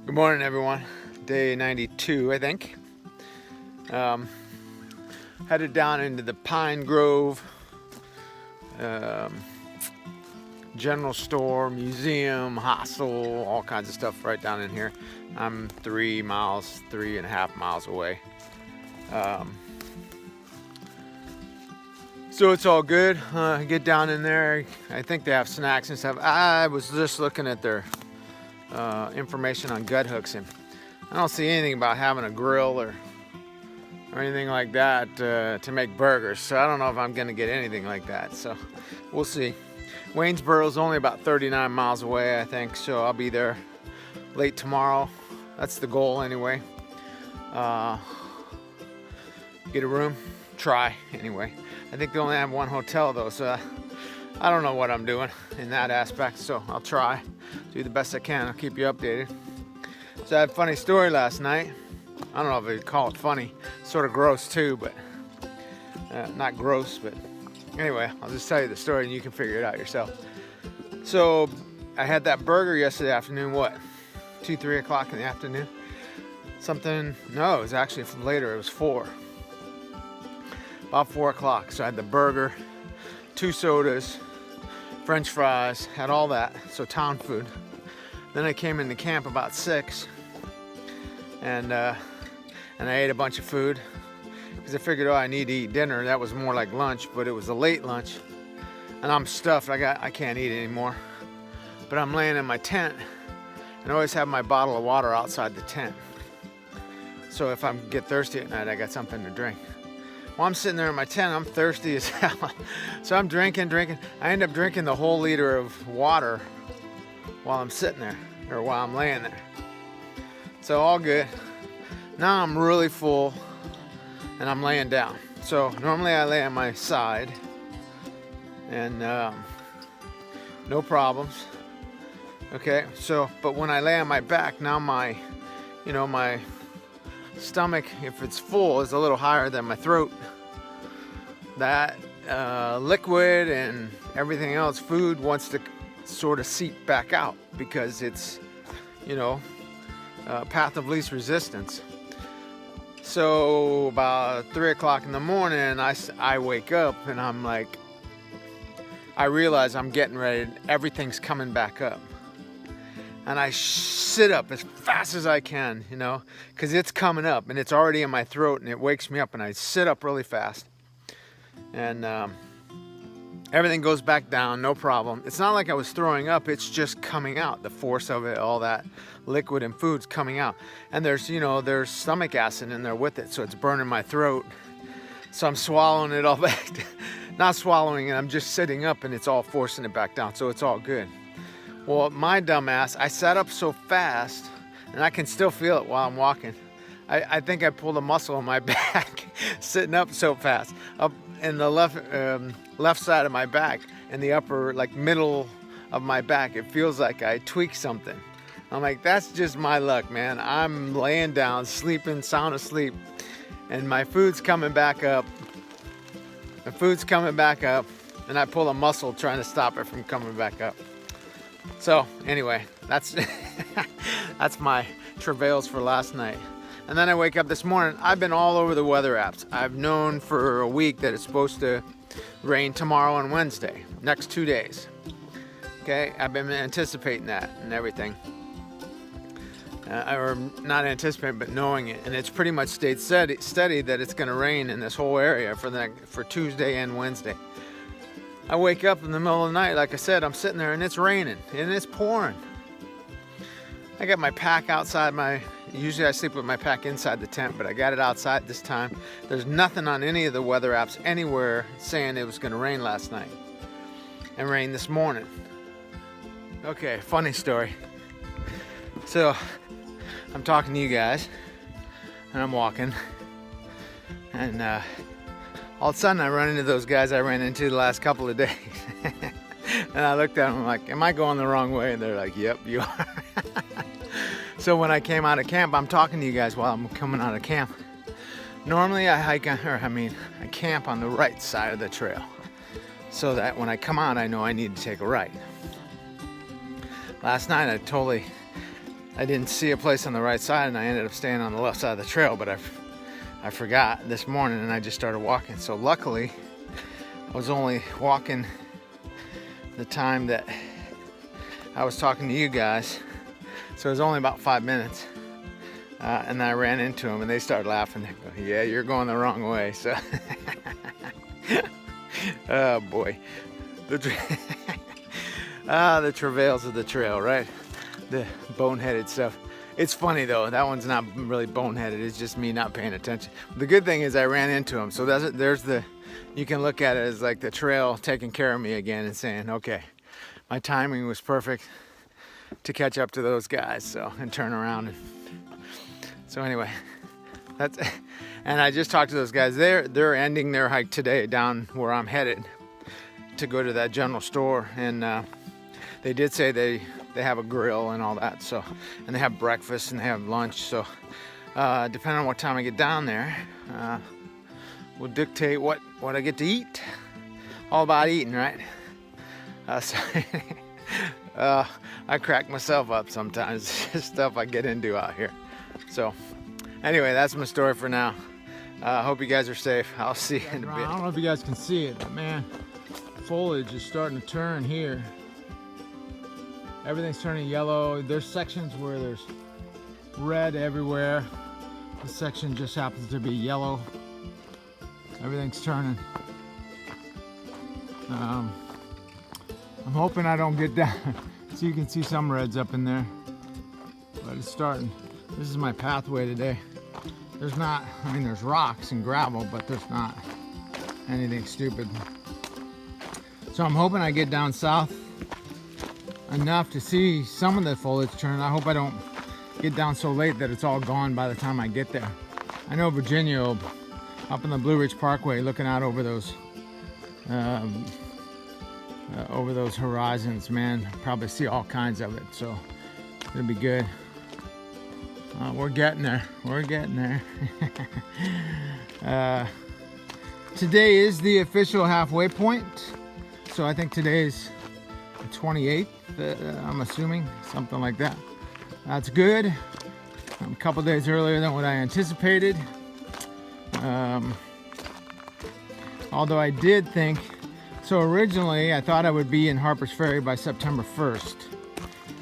Good morning, everyone. Day 92, I think. Headed down into the Pine Grove general store, museum, hostel, all kinds of stuff right down in here. I'm 3.5 miles away. So it's all good. Get down in there. I think they have snacks and stuff. I was just looking at their information on gut hooks, and I don't see anything about having a grill or anything like that to make burgers. So I don't know if I'm gonna get anything like that. So we'll see. Waynesboro's only about 39 miles away, I think. So I'll be there late tomorrow. That's the goal anyway. Get a room. Try anyway. I think they only have one hotel though, so I don't know what I'm doing in that aspect. So I'll try, do the best I can. I'll keep you updated. So I had a funny story last night. I don't know if you'd call it funny. Sort of gross too, but not gross, but anyway, I'll just tell you the story and you can figure it out yourself. So I had that burger yesterday afternoon, 2-3 o'clock in the afternoon? No, it was actually later, it was 4. About 4 o'clock. So I had the burger, 2 sodas, French fries, had all that, so town food. Then I came into camp about 6, and I ate a bunch of food because I figured, I need to eat dinner. That was more like lunch, but it was a late lunch, and I'm stuffed. I can't eat anymore. But I'm laying in my tent, and I always have my bottle of water outside the tent. So if I get thirsty at night, I got something to drink. Well, I'm sitting there in my tent, I'm thirsty as hell. So I'm drinking. I end up drinking the whole liter of water while I'm sitting there, or while I'm laying there. So all good. Now I'm really full and I'm laying down. So normally I lay on my side and no problems. Okay, so, but when I lay on my back, now my stomach, if it's full, is a little higher than my throat. That liquid and everything else, food, wants to sort of seep back out because it's, path of least resistance. So about 3 o'clock in the morning, I wake up and I'm like, I realize I'm getting ready, everything's coming back up. And I sit up as fast as I can, because it's coming up and it's already in my throat and it wakes me up, and I sit up really fast. And everything goes back down, no problem. It's not like I was throwing up, it's just coming out. The force of it, all that liquid and food's coming out. And there's stomach acid in there with it, so it's burning my throat. So I'm swallowing it all back. Not swallowing it, I'm just sitting up and it's all forcing it back down, so it's all good. Well, my dumb ass, I sat up so fast, and I can still feel it while I'm walking. I think I pulled a muscle in my back sitting up so fast. Up in the left side of my back, and the upper, middle of my back, it feels like I tweaked something. I'm like, that's just my luck, man. I'm laying down, sleeping, sound asleep, and my food's coming back up. The food's coming back up, and I pull a muscle trying to stop it from coming back up. So anyway, that's that's my travails for last night. And then I wake up this morning. I've been all over the weather apps. I've known for a week that it's supposed to rain tomorrow and Wednesday, next 2 days. Okay, I've been anticipating that and everything. Or not anticipating, but knowing it. And it's pretty much stayed steady that it's going to rain in this whole area for Tuesday and Wednesday. I wake up in the middle of the night, like I said, I'm sitting there and it's raining and it's pouring. I got my pack outside usually I sleep with my pack inside the tent, but I got it outside this time. There's nothing on any of the weather apps anywhere saying it was going to rain last night and rain this morning. Okay, funny story. So I'm talking to you guys and I'm walking, and all of a sudden I run into those guys I ran into the last couple of days. And I looked at them, I'm like, am I going the wrong way? And they're like, yep, you are. So when I came out of camp, I'm talking to you guys while I'm coming out of camp. Normally I camp on the right side of the trail, so that when I come out, I know I need to take a right. Last night I totally I didn't see a place on the right side, and I ended up staying on the left side of the trail, but I forgot this morning, and I just started walking. So luckily, I was only walking the time that I was talking to you guys, so it was only about 5 minutes. And I ran into them, and they started laughing. They go, "Yeah, you're going the wrong way." So, oh boy, the travails of the trail, right? The boneheaded stuff. It's funny though. That one's not really boneheaded. It's just me not paying attention. The good thing is I ran into them, so there's the. You can look at it as like the trail taking care of me again and saying, "Okay, my timing was perfect to catch up to those guys." So and turn around. So anyway, and I just talked to those guys. They're ending their hike today down where I'm headed to go to that general store, and they did say they have a grill and all that. So, and they have breakfast and they have lunch. So, depending on what time I get down there, will dictate what I get to eat. All about eating, right? So, I crack myself up sometimes. Stuff I get into out here. So, anyway, that's my story for now. Hope you guys are safe. I'll see you in a bit. I don't know if you guys can see it, but man, foliage is starting to turn here. Everything's turning yellow. There's sections where there's red everywhere. This section just happens to be yellow. Everything's turning. I'm hoping I don't get down. So you can see some reds up in there, but it's starting. This is my pathway today. There's not, I mean, there's rocks and gravel, but there's not anything stupid. So I'm hoping I get down south enough to see some of the foliage turn. I hope I don't get down so late that it's all gone by the time I get there. I know Virginia, up in the Blue Ridge Parkway, looking out over those horizons, man, probably see all kinds of it. So it'll be good. We're getting there. We're getting there. Today is the official halfway point. So I think today's the 28th, I'm assuming, something like that. That's good. A couple days earlier than what I anticipated. Although I did think, so originally I thought I would be in Harper's Ferry by September 1st.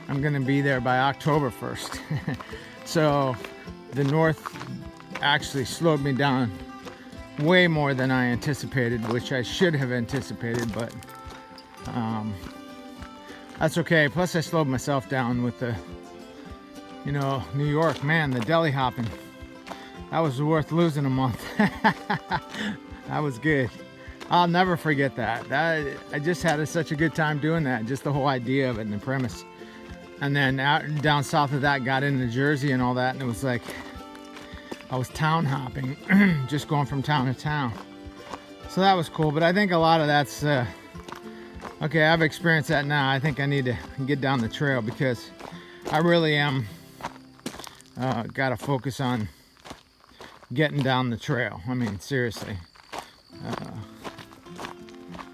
I'm gonna be there by October 1st. So the north actually slowed me down way more than I anticipated, which I should have anticipated, but that's okay. Plus I slowed myself down with the, New York, man, the deli hopping. That was worth losing a month. That was good. I'll never forget that. I just had such a good time doing that, just the whole idea of it and the premise. And then down south of that, got into Jersey and all that, and it was like I was town hopping, just going from town to town. So that was cool, but I think a lot of that's okay. I've experienced that now. I think I need to get down the trail because I really am got to focus on getting down the trail. I mean, seriously.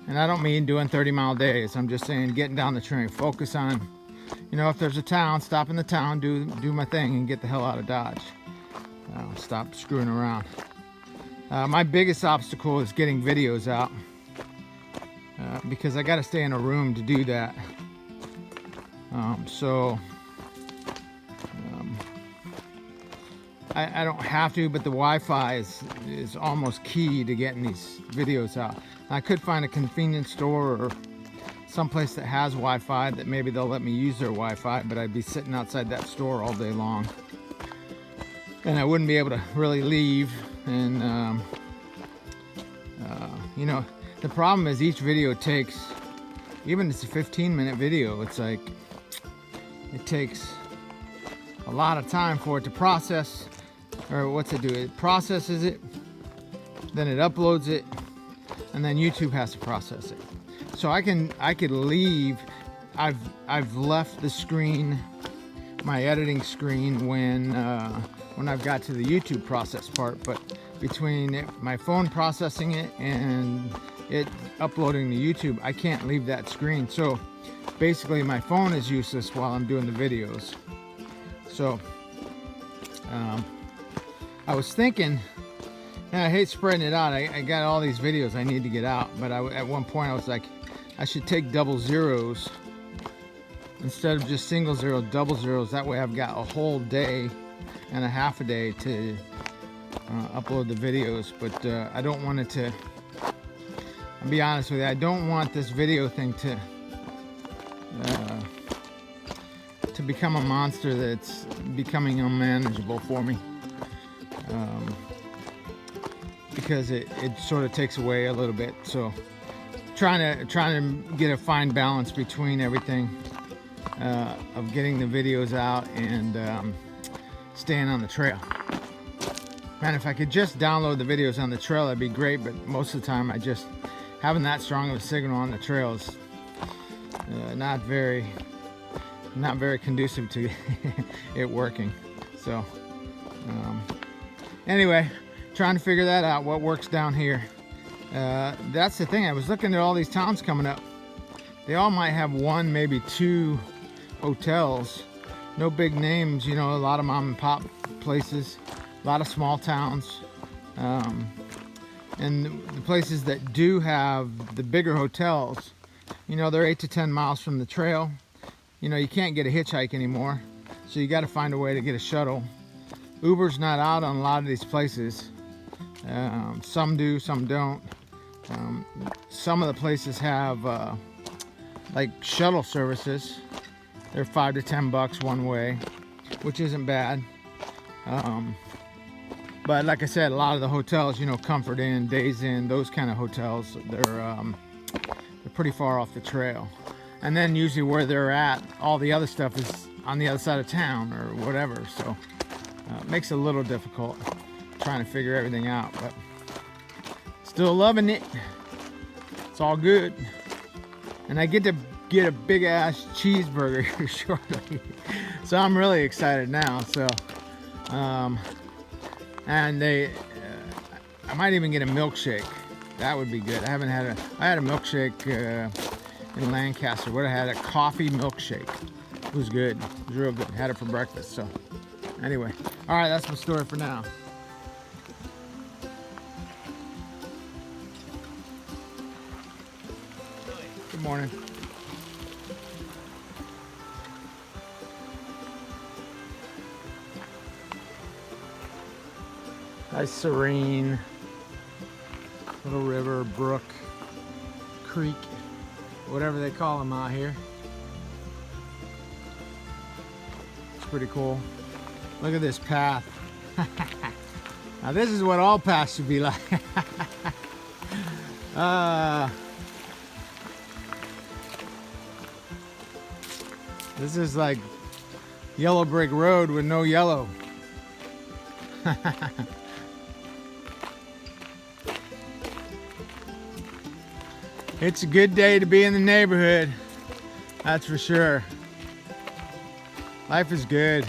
And I don't mean doing 30-mile days. I'm just saying getting down the trail. Focus on, if there's a town, stop in the town, do my thing, and get the hell out of Dodge. Stop screwing around. My biggest obstacle is getting videos out because I got to stay in a room to do that. I don't have to, but the Wi-Fi is almost key to getting these videos out. I could find a convenience store or someplace that has Wi-Fi that maybe they'll let me use their Wi-Fi, but I'd be sitting outside that store all day long. And I wouldn't be able to really leave. And, the problem is each video takes, even if it's a 15-minute video, it's like, it takes a lot of time for it to process. Or what's it do? It processes it, then it uploads it, and then YouTube has to process it. So I could leave. I've left the screen, my editing screen, when I've got to the YouTube process part. But between my phone processing it and it uploading to YouTube, I can't leave that screen. So basically, my phone is useless while I'm doing the videos. So I was thinking, and I hate spreading it out. I got all these videos I need to get out, but at one point I was like, I should take double zeros instead of just single zero, double zeros. That way I've got a whole day and a half a day to upload the videos. But I don't want it to, I'll be honest with you, I don't want this video thing to become a monster that's becoming unmanageable for me. Because it sort of takes away a little bit. So trying to get a fine balance between everything, of getting the videos out and staying on the trail. Man, if I could just download the videos on the trail, that'd be great, but most of the time having that strong of a signal on the trail is not very conducive to it working. So anyway, trying to figure that out, what works down here. That's the thing, I was looking at all these towns coming up. They all might have one, maybe two hotels. No big names, you know, a lot of mom and pop places, a lot of small towns. And the places that do have the bigger hotels, you know, they're 8 to 10 miles from the trail. You know, you can't get a hitchhike anymore, so you got to find a way to get a shuttle. Uber's not out on a lot of these places. Some do, some don't. Some of the places have like shuttle services. They're $5 to $10 one way, which isn't bad. But like I said, a lot of the hotels, you know, Comfort Inn, Days Inn, those kind of hotels, they're pretty far off the trail. And then usually where they're at, all the other stuff is on the other side of town or whatever. So it makes it a little difficult trying to figure everything out, but still loving it. It's all good. And I get to get a big ass cheeseburger here shortly. So I'm really excited now. So, and I might even get a milkshake. That would be good. I had a milkshake in Lancaster. What I had, a coffee milkshake. It was good. It was real good. Had it for breakfast. So anyway, all right, that's my story for now. Good morning. Nice serene little river, brook, creek, whatever they call them out here. It's pretty cool. Look at this path. Now this is what all paths should be like. This is like yellow brick road with no yellow. It's a good day to be in the neighborhood, that's for sure. Life is good.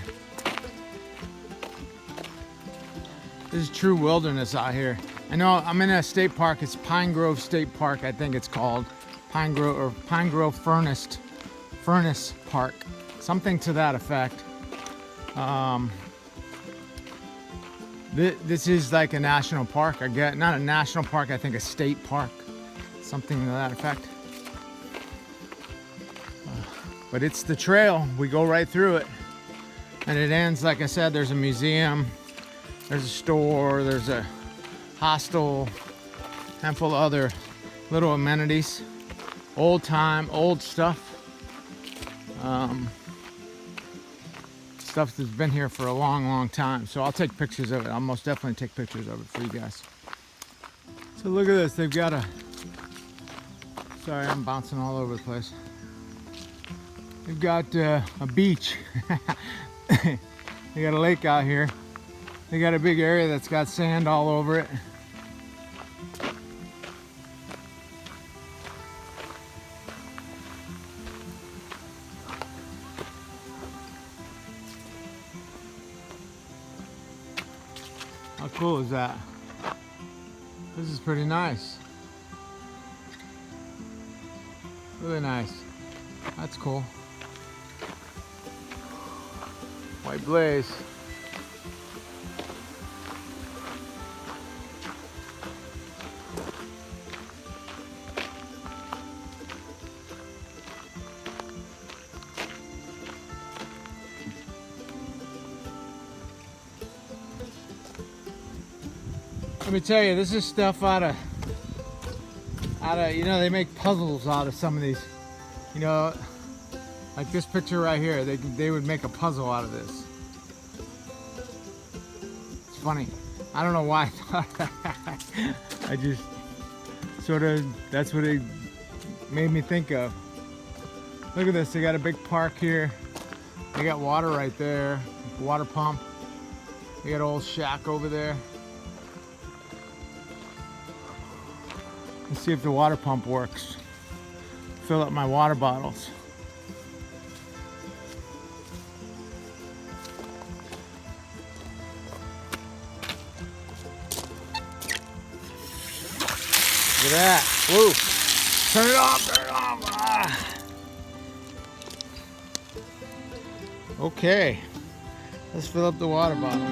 This is true wilderness out here. I know I'm in a state park. It's Pine Grove State Park, I think it's called. Pine Grove Furnace Park, something to that effect. This is like a national park. I get not a national park. I think a state park. Something to that effect. But it's the trail. We go right through it. And it ends, like I said, there's a museum, there's a store, there's a hostel, handful of other little amenities. Old time, old stuff. Stuff that's been here for a long, long time. So I'll take pictures of it. I'll most definitely take pictures of it for you guys. So look at this. They've got a... Sorry, I'm bouncing all over the place. They've got a beach. They got a lake out here. They got a big area that's got sand all over it. How cool is that? This is pretty nice. Really nice. That's cool. Boy, White blaze. Let me tell you, this is stuff out of, you know, they make puzzles out of some of these, you know, like this picture right here. They would make a puzzle out of this. It's funny. I don't know why I thought that. I just sort of, that's what it made me think of. Look at this, they got a big park here. They got water right there, water pump. They got an old shack over there. Let's see if the water pump works. Fill up my water bottles. Look at that. Whoa. Turn it off, turn it off. Ah. Okay. Let's fill up the water bottle.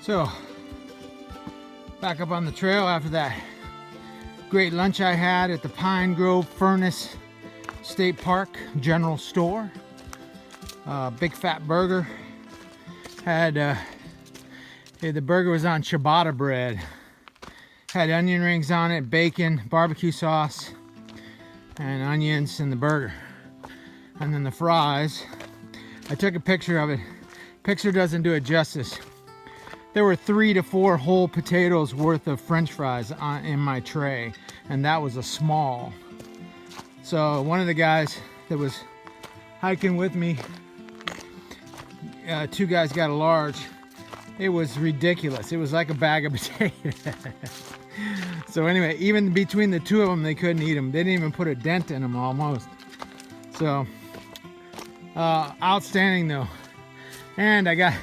So, back up on the trail after that great lunch I had at the Pine Grove Furnace State Park General Store. Big fat burger. Had the burger was on ciabatta bread. Had onion rings on it, bacon, barbecue sauce, and onions in the burger. And then the fries. I took a picture of it. Picture doesn't do it justice. There were 3 to 4 whole potatoes worth of French fries in my tray, and that was a small. So one of the guys that was hiking with me, 2 guys got a large. It was ridiculous. It was like a bag of potatoes. So anyway, even between the 2 of them, they couldn't eat them. They didn't even put a dent in them almost. So outstanding though. And I got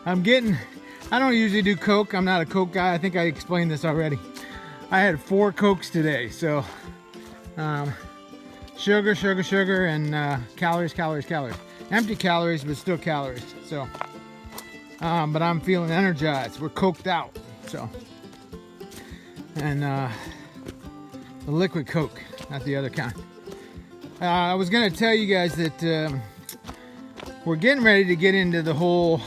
I don't usually do Coke. I'm not a Coke guy. I think I explained this already. I had 4 Cokes today. So sugar, and calories. Empty calories, but still calories. So, but I'm feeling energized. We're coked out. So, and the liquid Coke, not the other kind. I was gonna tell you guys that we're getting ready to get into the whole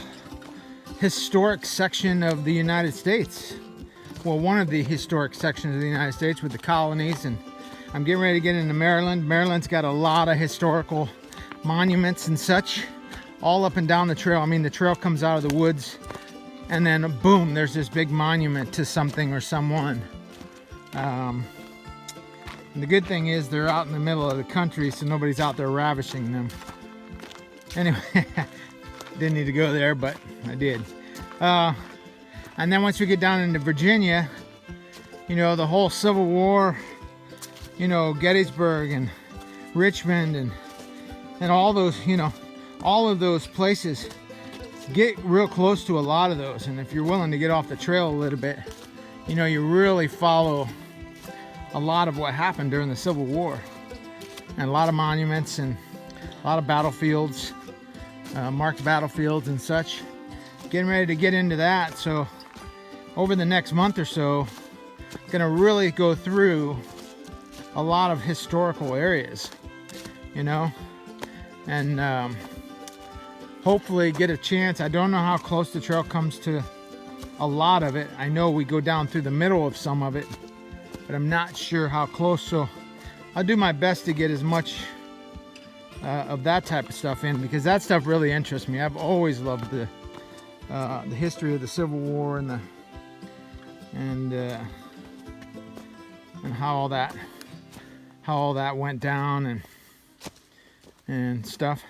historic section of the United States. Well, one of the historic sections of the United States with the colonies, and I'm getting ready to get into Maryland. Maryland's got a lot of historical monuments and such all up and down the trail. I mean, the trail comes out of the woods and then boom, there's this big monument to something or someone. And the good thing is they're out in the middle of the country, so nobody's out there ravishing them. Anyway, didn't need to go there, but I did. And then once we get down into Virginia, you know, the whole Civil War, you know, Gettysburg and Richmond and all those, you know, all of those places, get real close to a lot of those. And if you're willing to get off the trail a little bit, you know, you really follow a lot of what happened during the Civil War. And a lot of monuments and a lot of battlefields, marked battlefields and such. Getting ready to get into that. So over the next month or so, gonna really go through a lot of historical areas, you know, and hopefully get a chance. I don't know how close the trail comes to a lot of it. I know we go down through the middle of some of it, but I'm not sure how close. So I'll do my best to get as much of that type of stuff in, because that stuff really interests me. I've always loved the history of the Civil War and how all that how all that went down and stuff.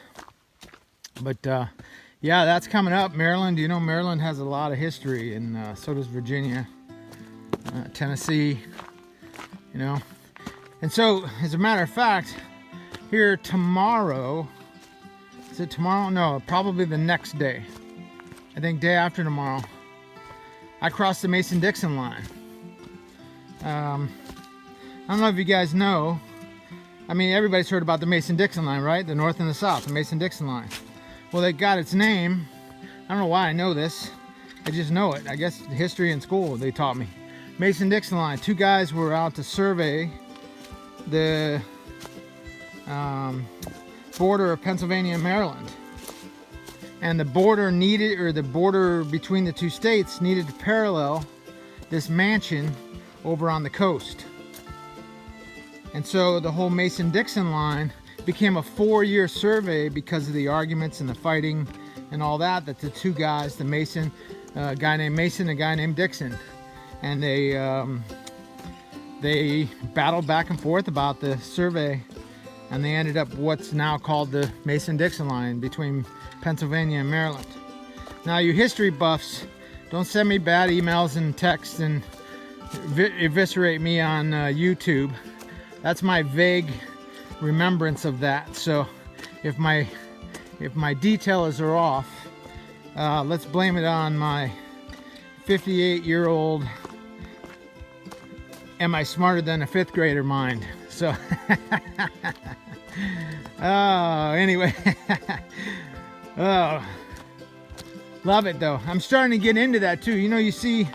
But yeah, that's coming up. Maryland, you know, Maryland has a lot of history, and so does Virginia, Tennessee, you know. And so, as a matter of fact, here tomorrow, is it tomorrow? No, probably the next day. I think day after tomorrow, I crossed the Mason-Dixon line. I don't know if you guys know. I mean, everybody's heard about the Mason-Dixon line, right? The north and the south, the Mason-Dixon line. Well, it got its name. I don't know why I know this. I just know it. I guess history in school they taught me. Mason-Dixon line. Two guys were out to survey the border of Pennsylvania and Maryland. And the border needed, or the border between the two states needed to parallel this mansion over on the coast. And so the whole Mason-Dixon line became a 4-year survey because of the arguments and the fighting and all that the two guys, the Mason, a guy named Mason, a guy named Dixon, and they battled back and forth about the survey, and they ended up what's now called the Mason-Dixon line between Pennsylvania and Maryland. Now, you history buffs, don't send me bad emails and texts and eviscerate me on YouTube. That's my vague remembrance of that. So if my details are off, let's blame it on my 58-year-old am I smarter than a 5th grader mind. So anyway. Oh, love it though. I'm starting to get into that too. You know, you see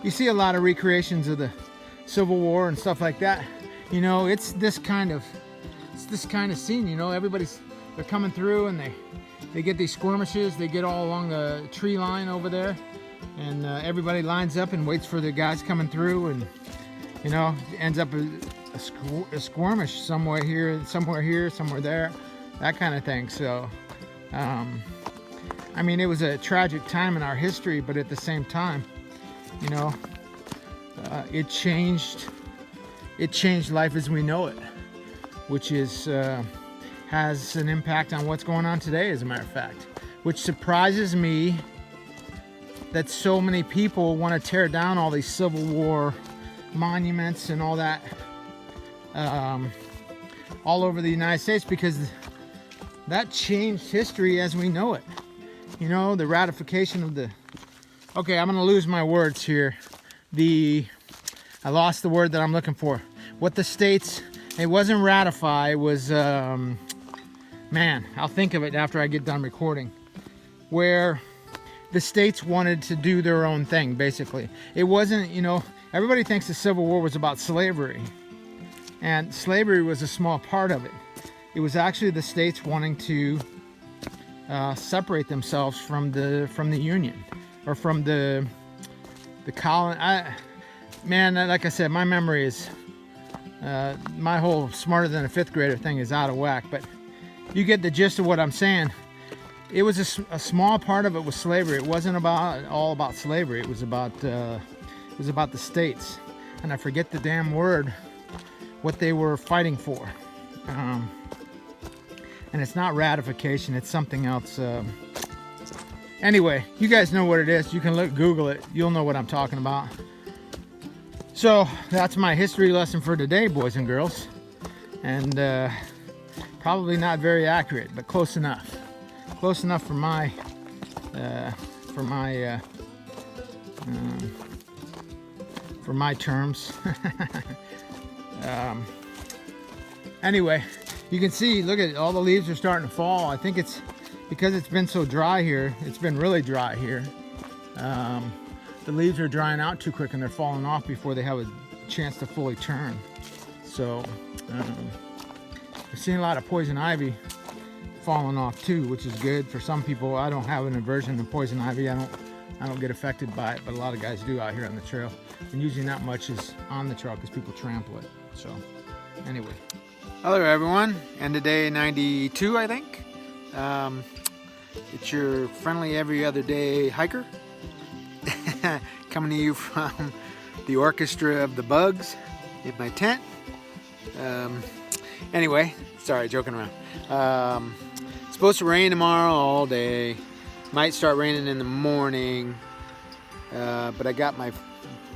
a lot of recreations of the Civil War and stuff like that. You know, it's this kind of scene. You know, they're coming through, and they get these skirmishes. They get all along the tree line over there, and everybody lines up and waits for the guys coming through, and you know, ends up a skirmish somewhere here, somewhere there, that kind of thing. So I mean, it was a tragic time in our history, but at the same time, you know, it changed life as we know it, which is has an impact on what's going on today, as a matter of fact, which surprises me that so many people want to tear down all these Civil War monuments and all that all over the United States, because that changed history as we know it. You know, the ratification of the... Okay, I'm going to lose my words here. I lost the word that I'm looking for. What the states... It wasn't ratify, it was... man, I'll think of it after I get done recording. Where the states wanted to do their own thing, basically. It wasn't, you know... Everybody thinks the Civil War was about slavery. And slavery was a small part of it. It was actually the states wanting to separate themselves from the Union, or from the colony. Man, like I said, my memory is my whole smarter than a 5th grader thing is out of whack. But you get the gist of what I'm saying. It was a small part of it was slavery. It wasn't all about slavery. It was about the states, and I forget the damn word, what they were fighting for. And it's not ratification, it's something else. Anyway, you guys know what it is. You can Google it. You'll know what I'm talking about. So that's my history lesson for today, boys and girls. And probably not very accurate, but close enough. Close enough for my terms. Anyway, you can see, look at it, all the leaves are starting to fall. I think it's because it's been so dry here. It's been really dry here. The leaves are drying out too quick, and they're falling off before they have a chance to fully turn. So I've seen a lot of poison ivy falling off too, which is good for some people. I don't have an aversion to poison ivy. I don't get affected by it, but a lot of guys do out here on the trail. And usually not much is on the trail because people trample it. So anyway. Hello everyone, and today 92, I think. It's your friendly every other day hiker coming to you from the orchestra of the bugs in my tent. Anyway, sorry, joking around. It's supposed to rain tomorrow all day. Might start raining in the morning. But I got my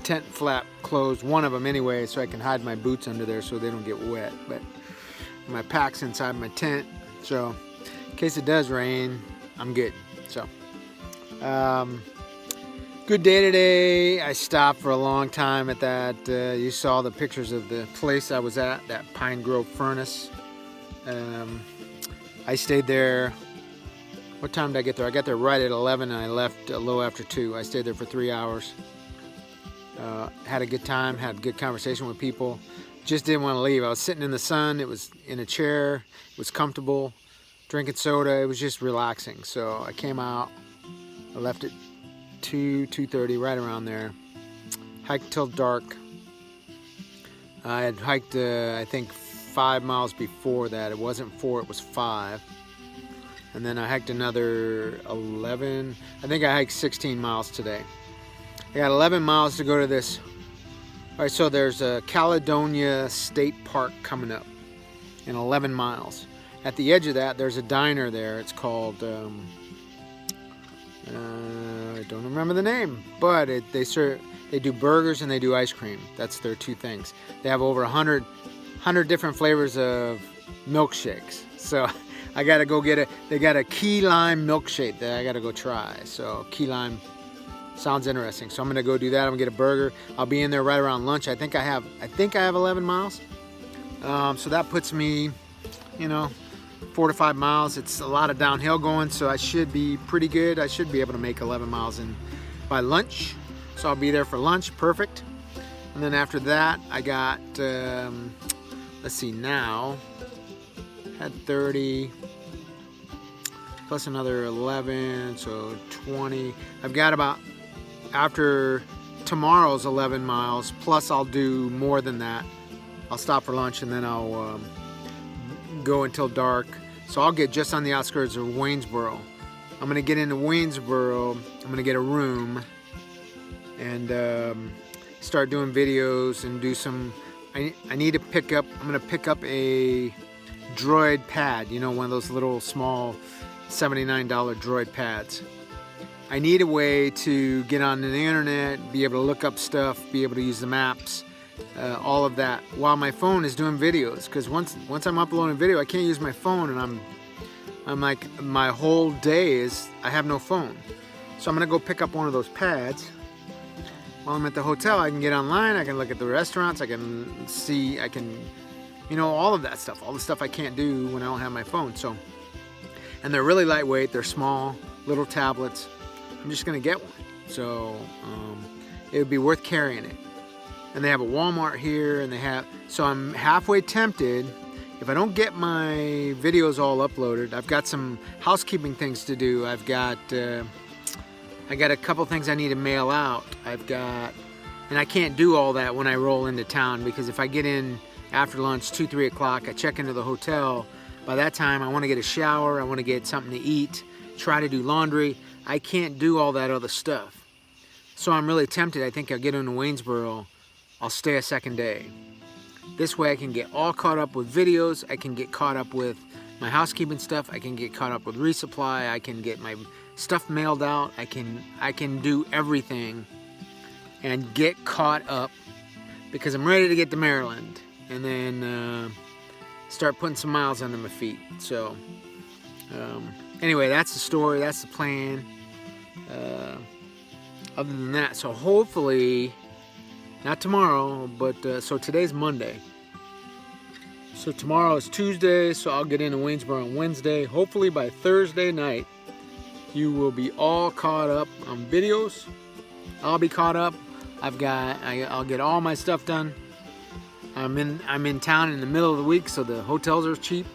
tent flap closed, one of them anyway, so I can hide my boots under there so they don't get wet. But my pack's inside my tent, so in case it does rain, I'm good. So, good day today. I stopped for a long time at that. You saw the pictures of the place I was at, that Pine Grove Furnace. I stayed there. What time did I get there? I got there right at 11 and I left a little after 2. I stayed there for 3 hours. Had a good time, had a good conversation with people. Just didn't want to leave. I was sitting in the sun. It was in a chair. It was comfortable. Drinking soda. It was just relaxing. So I came out. I left at 2:30, right around there. Hiked till dark. I had hiked, I think, 5 miles before that. It wasn't 4, it was 5. And then I hiked another 11. I think I hiked 16 miles today. I got 11 miles to go to this. All right, so there's a Caledonia State Park coming up in 11 miles. At the edge of that, there's a diner there. It's called, I don't remember the name, but they do burgers and they do ice cream. That's their 2 things. They have over 100 different flavors of milkshakes. So I gotta go get they got a key lime milkshake that I gotta go try. So key lime sounds interesting. So I'm gonna go do that. I'm gonna get a burger. I'll be in there right around lunch. I think I have 11 miles. So that puts me, 4 to 5 miles. It's a lot of downhill going, so I should be pretty good. I should be able to make 11 miles in by lunch. So I'll be there for lunch, perfect. And then after that, I got, let's see now, had 30, plus another 11, so 20. I've got about, after tomorrow's 11 miles, plus I'll do more than that. I'll stop for lunch and then I'll go until dark. So I'll get just on the outskirts of Waynesboro. I'm gonna get into Waynesboro, I'm gonna get a room and start doing videos and do some, I need to pick up, I'm gonna pick up a Droid pad, one of those little small $79 Droid pads. I need a way to get on the internet, be able to look up stuff, be able to use the maps, all of that, while my phone is doing videos. Because once I'm uploading video, I can't use my phone, and I'm like, my whole day is I have no phone. So I'm gonna go pick up one of those pads. While I'm at the hotel, I can get online, I can look at the restaurants, I can see, all of that stuff, all the stuff I can't do when I don't have my phone. So, and they're really lightweight, they're small, little tablets. I'm just gonna get one. So it would be worth carrying it. And they have a Walmart here, and so I'm halfway tempted. If I don't get my videos all uploaded, I've got some housekeeping things to do. I got a couple things I need to mail out. And I can't do all that when I roll into town, because if I get in after lunch, 2, 3 o'clock, I check into the hotel. By that time, I want to get a shower, I want to get something to eat, try to do laundry. I can't do all that other stuff. So I'm really tempted. I think I'll get into Waynesboro. I'll stay a second day. This way I can get all caught up with videos. I can get caught up with my housekeeping stuff. I can get caught up with resupply. I can get my stuff mailed out. I can do everything and get caught up, because I'm ready to get to Maryland and then start putting some miles under my feet. So anyway, that's the story, that's the plan. Other than that, so hopefully, not tomorrow, but so today's Monday. So tomorrow is Tuesday, so I'll get into Waynesboro on Wednesday. Hopefully by Thursday night, you will be all caught up on videos. I'll be caught up. I'll get all my stuff done. I'm in town in the middle of the week, so the hotels are cheap.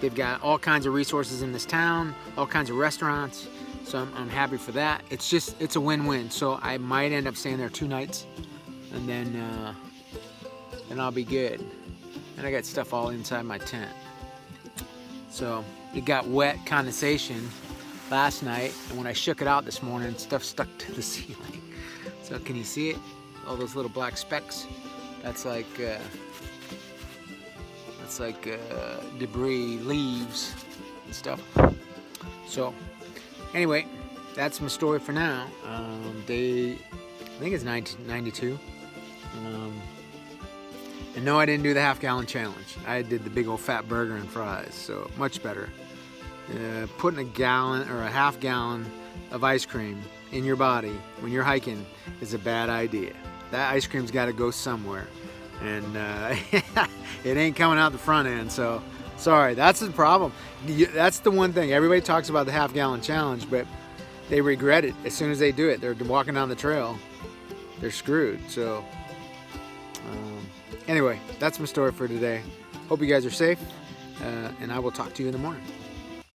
They've got all kinds of resources in this town, all kinds of restaurants. So I'm happy for that. It's a win-win. So I might end up staying there 2 nights, and then I'll be good. And I got stuff all inside my tent. So it got wet condensation last night, and when I shook it out this morning, stuff stuck to the ceiling. So can you see it? All those little black specks. That's like It's like debris, leaves, and stuff. So, anyway, that's my story for now. I think it's 1992. And no, I didn't do the half-gallon challenge. I did the big old fat burger and fries, so much better. Putting a gallon or a half gallon of ice cream in your body when you're hiking is a bad idea. That ice cream's got to go somewhere, and it ain't coming out the front end. So, sorry, that's the problem. That's the one thing. Everybody talks about the half-gallon challenge, but they regret it as soon as they do it. They're walking down the trail, they're screwed. So, anyway, that's my story for today. Hope you guys are safe, and I will talk to you in the morning.